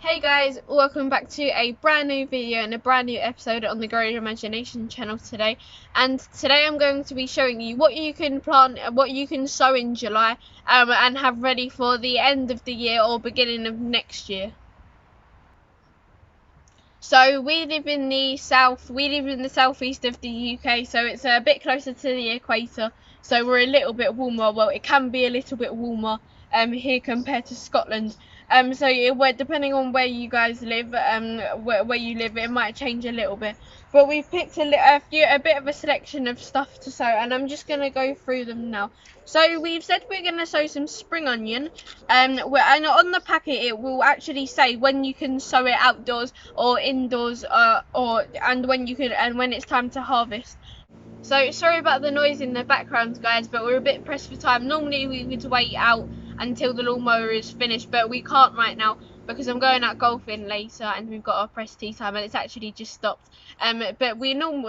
Hey guys, welcome back to a brand new video and a brand new episode on the Grow Your Imagination channel today. And today I'm going to be showing you what you can plant, what you can sow in July and have ready for the end of the year or beginning of next year. So we live in the southeast of the UK, so it's a bit closer to the equator, so we're a little bit warmer. Well, it can be a little bit warmer here compared to Scotland. Depending on where you guys live, where you live, it might change a little bit. But we've picked a bit of a selection of stuff to sow, and I'm just gonna go through them now. So we've said we're gonna sow some spring onion, and on the packet it will actually say when you can sow it outdoors or indoors, and when it's time to harvest. So sorry about the noise in the background, guys, but we're a bit pressed for time. Normally we would wait out until the lawnmower is finished, but we can't right now because I'm going out golfing later and we've got our press tea time and it's actually just stopped. But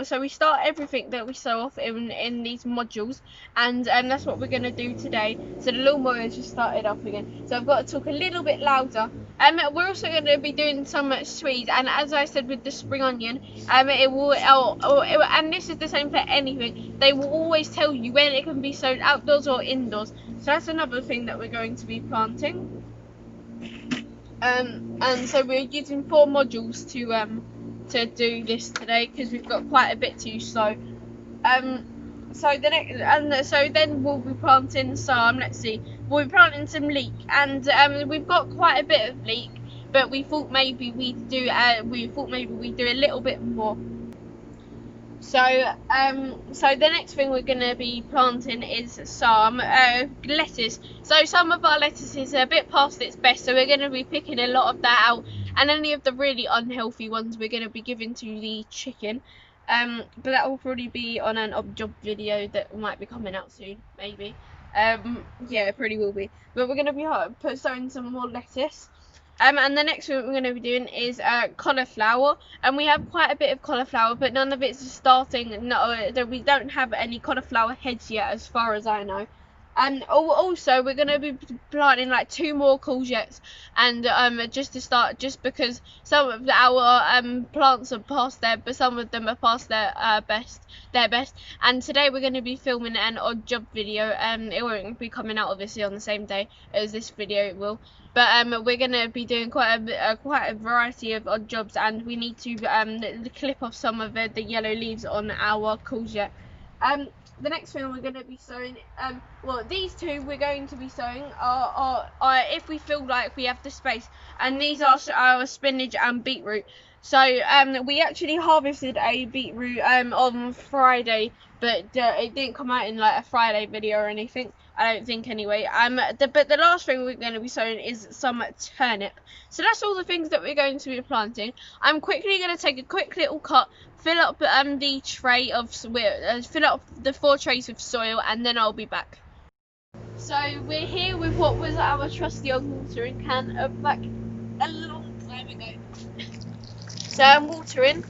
so we start everything that we sow off in these modules, and that's what we're gonna do today. So the lawnmower has just started off again, so I've got to talk a little bit louder. We're also going to be doing some Swedes, and as I said with the spring onion, and this is the same for anything, they will always tell you when it can be sown outdoors or indoors. So that's another thing that we're going to be planting. And so we're using 4 modules to do this today because we've got quite a bit to sow. So then we'll be planting some. Let's see, we'll be planting some leek, and we've got quite a bit of leek, but we thought maybe we'd do a little bit more. So the next thing we're going to be planting is some lettuce. So some of our lettuce is a bit past its best, so we're going to be picking a lot of that out, and any of the really unhealthy ones we're going to be giving to the chicken. But that will probably be on an job video that might be coming out soon, maybe. Yeah, it probably will be. But we're going to be sowing some more lettuce. And the next thing we're going to be doing is cauliflower, and we have quite a bit of cauliflower, but none of it's starting. No, we don't have any cauliflower heads yet, as far as I know. And also we're going to be planting like 2 more courgettes, and just because some of our plants are past there, but some of them are past their best. And today we're going to be filming an odd job video. It won't be coming out obviously on the same day as this video, it will. But we're going to be doing quite a variety of odd jobs, and we need to clip off some of the yellow leaves on our courgette. The next thing we're going to be sowing, these 2 we're going to be sowing are if we feel like we have the space, and these are our spinach and beetroot. So we actually harvested a beetroot on Friday, but it didn't come out in like a Friday video or anything, I don't think, anyway. But the last thing we're going to be sowing is some turnip. So that's all the things that we're going to be planting. I'm quickly going to take a quick little cut, fill up the tray of fill up the 4 trays with soil, and then I'll be back. So we're here with what was our trusty old watering can of like a long time ago. So I'm watering,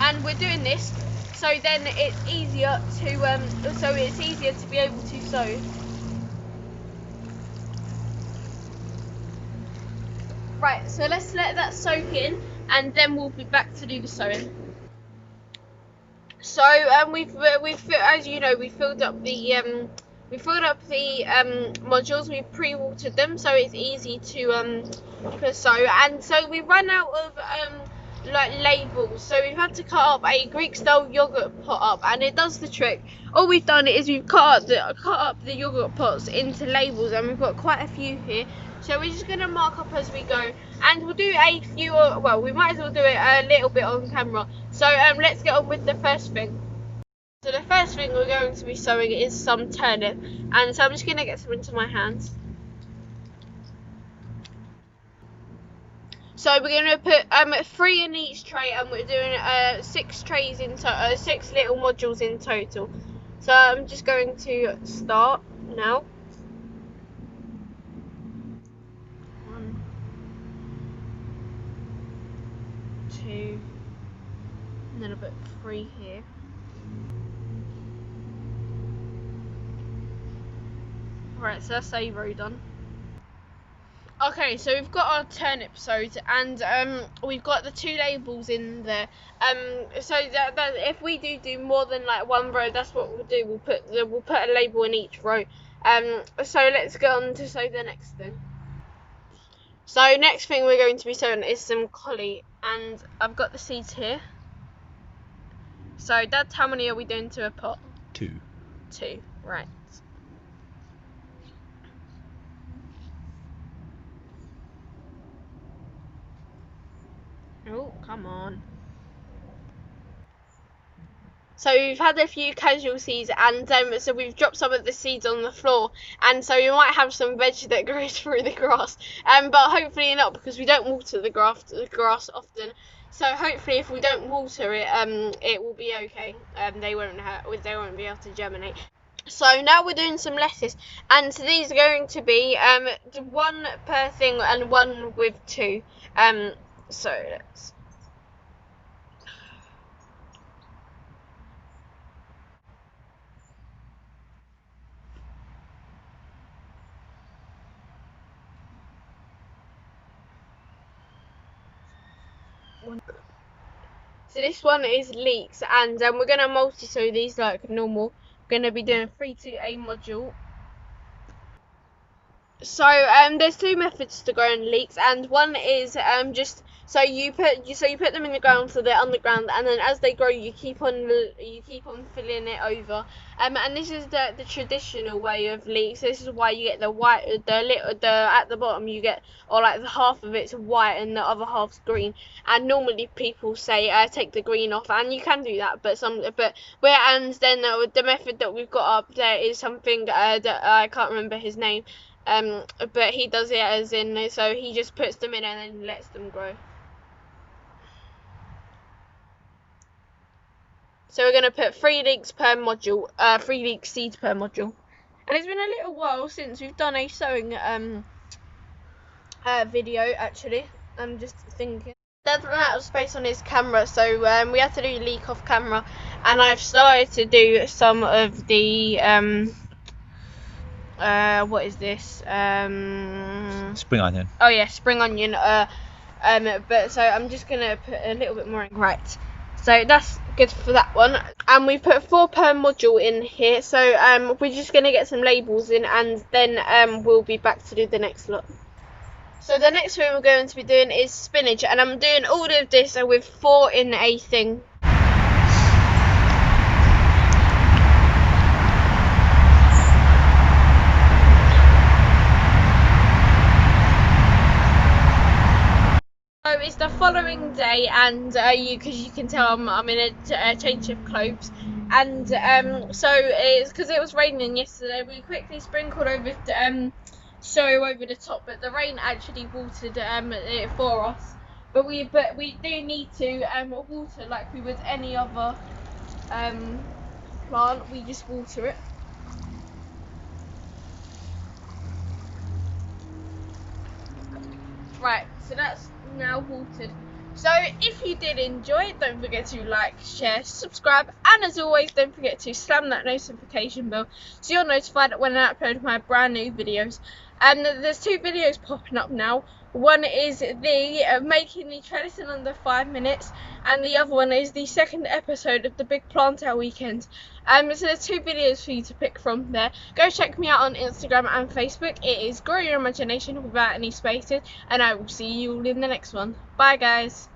and we're doing this so then it's easier to be able to sow. Right, so let's let that soak in, and then we'll be back to do the sowing. So we've as you know, we filled up the modules. We've pre-watered them, so it's easy to sow. And so we run out of like labels, so we've had to cut up a Greek style yogurt pot up, and it does the trick. All we've done is we've cut up the yogurt pots into labels, and we've got quite a few here. So we're just going to mark up as we go, and we'll do a few, we might as well do it a little bit on camera. So let's get on with the first thing. So the first thing we're going to be sowing is some turnip, and so I'm just going to get some into my hands. So we're going to put 3 in each tray, and we're doing 6 trays in 6 little modules in total. So I'm just going to start now. 1, 2, and then I'll put 3 here. Right, so that's a row done. Okay, so we've got our turn episodes, and we've got the 2 labels in there. So that if we do more than like one row, that's what we'll do. We'll put a label in each row. So let's go on to sew the next thing. So next thing we're going to be sewing is some collie, and I've got the seeds here. So Dad, how many are we doing to a pot? 2. 2, right. Oh, come on. So we've had a few casualties, and so we've dropped some of the seeds on the floor, and so we might have some veg that grows through the grass. But hopefully not, because we don't water the grass often. So hopefully, if we don't water it, it will be okay. They won't be able to germinate. So now we're doing some lettuce, and so these are going to be 1 per thing and 1 with 2. So let's. So this one is leeks, and we're going to multi-sew these like normal. We're going to be doing 3 to a module. So there's 2 methods to growing leeks, and one is just so you put them in the ground, so they're underground, and then as they grow you keep on filling it over. And this is the traditional way of leeks. This is why you get the white, the at the bottom you get, or like the half of it's white and the other half's green. And normally people say take the green off, and you can do that, but and then the method that we've got up there is something that I can't remember his name. But he does it as in, so he just puts them in and then lets them grow. So we're going to put 3 leeks per module, 3 leek seeds per module. And it's been a little while since we've done a sewing video, actually. I'm just thinking. Dad ran out of space on his camera, so we had to do leek off camera. And I've started to do some of the what is this? Spring onion. Oh yeah, spring onion. But so I'm just gonna put a little bit more in. Right. So that's good for that one. And we put 4 per module in here. So we're just gonna get some labels in, and then we'll be back to do the next lot. So the next thing we're going to be doing is spinach, and I'm doing all of this with 4 in a thing. So it's the following day, and because you can tell I'm in a change of clothes, and so it's because it was raining yesterday. We quickly sprinkled over sow over the top, but the rain actually watered it for us. But we do need to water like we would any other plant. We just water it. Right, so that's now watered. So if you did enjoy it, don't forget to like, share, subscribe, and as always, don't forget to slam that notification bell so you're notified when I upload my brand new videos. And there's 2 videos popping up now. One is the making the trellis in under 5 minutes, and the other one is the 2nd episode of the Big Planter Weekend. So there's 2 videos for you to pick from there. Go check me out on Instagram and Facebook. It is Grow Your Imagination without any spaces, and I will see you all in the next one. Bye guys.